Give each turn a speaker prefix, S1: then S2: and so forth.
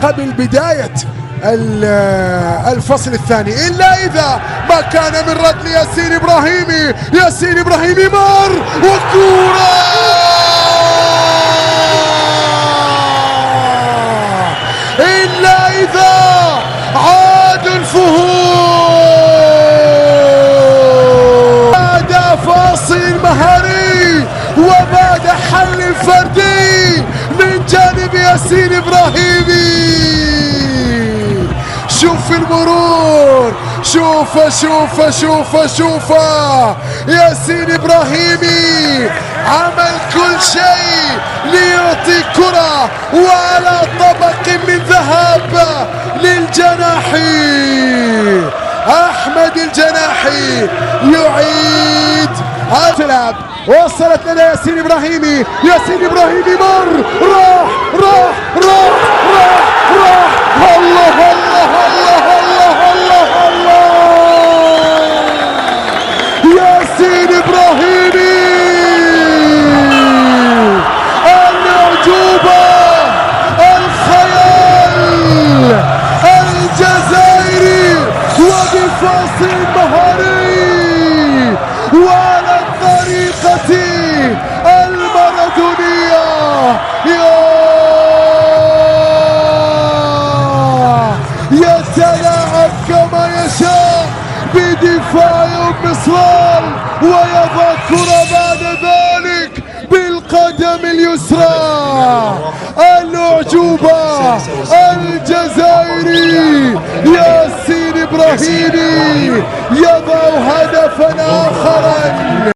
S1: قبل بداية الفصل الثاني، إلا إذا ما كان من رد لياسين إبراهيمي. ياسين إبراهيمي مر وكورة، إلا إذا عاد الفهود بعد فاصل مهاري وبعد حل فردي من جانب ياسين إبراهيمي. شوف المرور، شوف ياسين إبراهيمي عمل كل شيء ليعطي كرة وعلى طبق من ذهب للجناحي أحمد الجناحي يعيد التلعب. وصلت لنا ياسين إبراهيمي. ياسين إبراهيمي مر، راح الله الله الله الله الله الله. ياسين إبراهيمي الأعجوبة، الخيال الجزائري وبفاصل مهاري وعلى الطريقة المارادونية. يتلاعب كما يشاء بدفاع مصران ويضع كرة بعد ذلك بالقدم اليسرى. الأعجوبة الجزائري ياسين إبراهيمي يضع هدفا آخر.